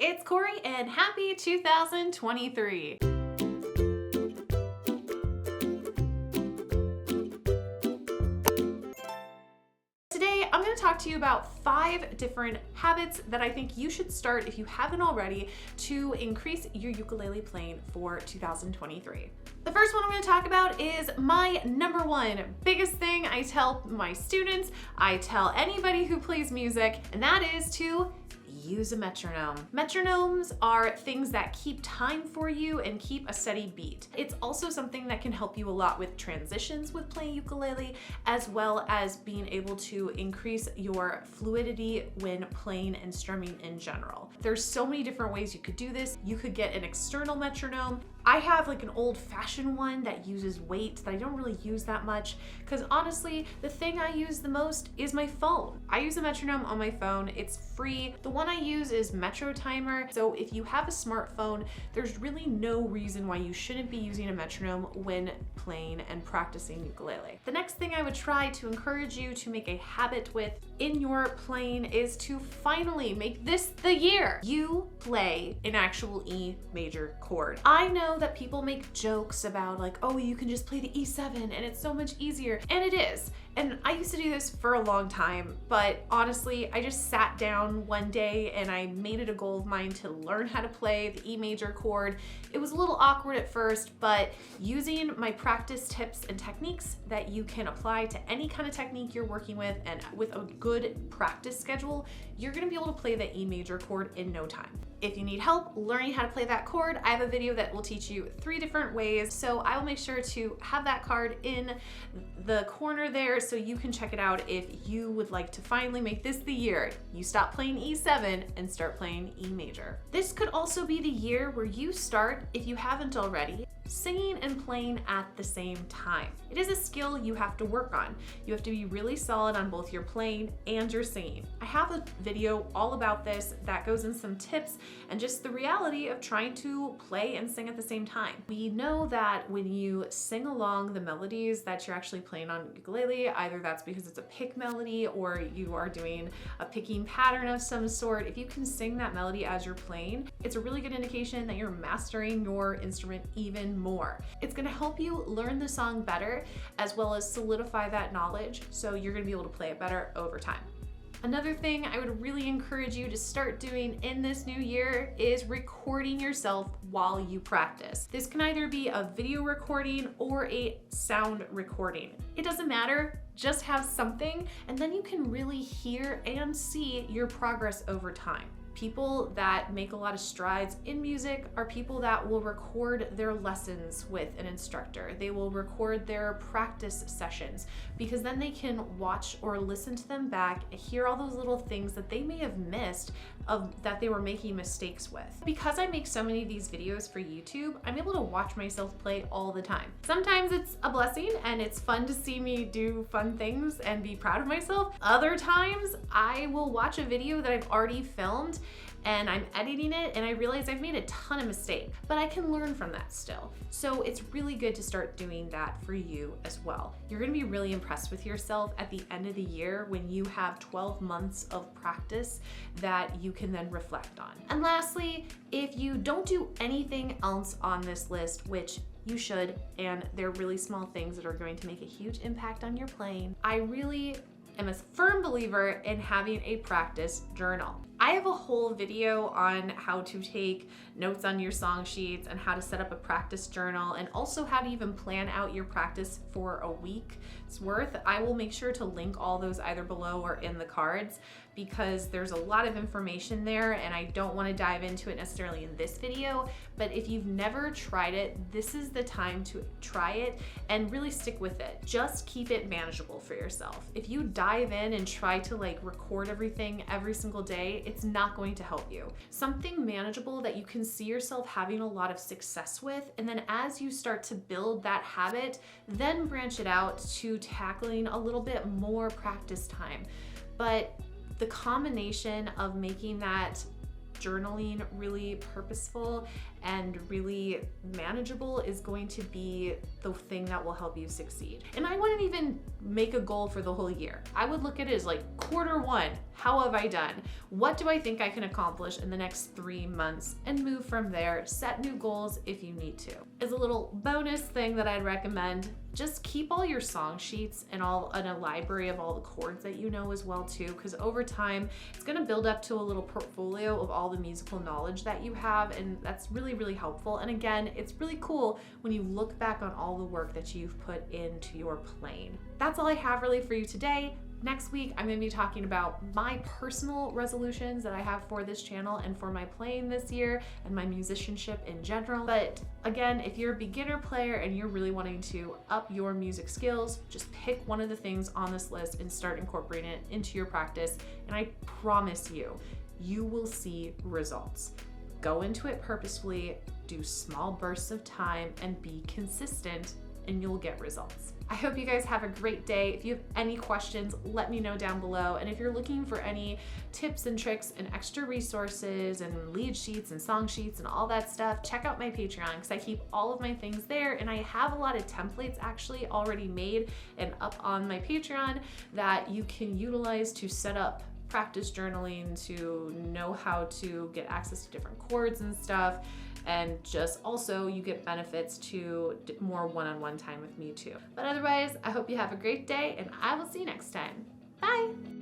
it's Corey and happy 2023. Today, I'm going to talk to you about 5 different habits that I think you should start if you haven't already to increase your ukulele playing for 2023. The first one I'm going to talk about is my number one biggest thing I tell my students, I tell anybody who plays music, and that is to use a metronome. Metronomes are things that keep time for you and keep a steady beat. It's also something that can help you a lot with transitions with playing ukulele, as well as being able to increase your fluidity when playing and strumming in general. There's so many different ways you could do this. You could get an external metronome. I have like an old-fashioned one that uses weight that I don't really use that much because honestly, the thing I use the most is my phone. I use a metronome on my phone. It's free. The one I use is Metro Timer. So if you have a smartphone, there's really no reason why you shouldn't be using a metronome when playing and practicing ukulele. The next thing I would try to encourage you to make a habit with in your playing is to finally make this the year you play an actual E major chord. I know that people make jokes about like, oh, you can just play the E7 and it's so much easier, and it is. And I used to do this for a long time, but honestly, I just sat down one day and I made it a goal of mine to learn how to play the E major chord. It was a little awkward at first, but using my practice tips and techniques that you can apply to any kind of technique you're working with and with a good practice schedule, you're gonna be able to play the E major chord in no time. If you need help learning how to play that chord, I have a video that will teach you 3 different ways. So I will make sure to have that card in the corner there so you can check it out if you would like to finally make this the year you stop playing E7 and start playing E major. This could also be the year where you start, if you haven't already, singing and playing at the same time. It is a skill you have to work on. You have to be really solid on both your playing and your singing. I have a video all about this that goes in some tips and just the reality of trying to play and sing at the same time. We know that when you sing along the melodies that you're actually playing on ukulele, either that's because it's a pick melody or you are doing a picking pattern of some sort. If you can sing that melody as you're playing, it's a really good indication that you're mastering your instrument even more. It's gonna help you learn the song better as well as solidify that knowledge so you're gonna be able to play it better over time. Another thing I would really encourage you to start doing in this new year is recording yourself while you practice. This can either be a video recording or a sound recording. It doesn't matter, just have something and then you can really hear and see your progress over time. People that make a lot of strides in music are people that will record their lessons with an instructor. They will record their practice sessions because then they can watch or listen to them back, hear all those little things that they may have missed that they were making mistakes with. Because I make so many of these videos for YouTube, I'm able to watch myself play all the time. Sometimes it's a blessing and it's fun to see me do fun things and be proud of myself. Other times I will watch a video that I've already filmed and I'm editing it and I realize I've made a ton of mistakes, but I can learn from that still. So it's really good to start doing that for you as well. You're gonna be really impressed with yourself at the end of the year when you have 12 months of practice that you can then reflect on. And lastly, if you don't do anything else on this list, which you should, and they're really small things that are going to make a huge impact on your playing, I really am a firm believer in having a practice journal. I have a whole video on how to take notes on your song sheets and how to set up a practice journal and also how to even plan out your practice for a week's worth. I will make sure to link all those either below or in the cards because there's a lot of information there and I don't want to dive into it necessarily in this video, but if you've never tried it, this is the time to try it and really stick with it. Just keep it manageable for yourself. If you dive in and try to like record everything every single day, it's not going to help you. Something manageable that you can see yourself having a lot of success with, and then as you start to build that habit, then branch it out to tackling a little bit more practice time. But the combination of making that journaling really purposeful and really manageable is going to be the thing that will help you succeed. And I wouldn't even make a goal for the whole year. I would look at it as like Q1, how have I done? What do I think I can accomplish in the next 3 months? And move from there, set new goals if you need to. As a little bonus thing that I'd recommend, just keep all your song sheets and a library of all the chords that you know as well too, because over time it's gonna build up to a little portfolio of all the musical knowledge that you have, and that's really, really helpful. And again, it's really cool when you look back on all the work that you've put into your playing. That's all I have really for you today. Next week, I'm gonna be talking about my personal resolutions that I have for this channel and for my playing this year and my musicianship in general. But again, if you're a beginner player and you're really wanting to up your music skills, just pick one of the things on this list and start incorporating it into your practice. And I promise you, you will see results. Go into it purposefully, do small bursts of time, and be consistent, and you'll get results. I hope you guys have a great day. If you have any questions, let me know down below. And if you're looking for any tips and tricks and extra resources and lead sheets and song sheets and all that stuff, check out my Patreon, because I keep all of my things there, and I have a lot of templates actually already made and up on my Patreon that you can utilize to set up practice journaling, to know how to get access to different chords and stuff. And just also you get benefits to more one-on-one time with me too. But otherwise, I hope you have a great day, and I will see you next time. Bye.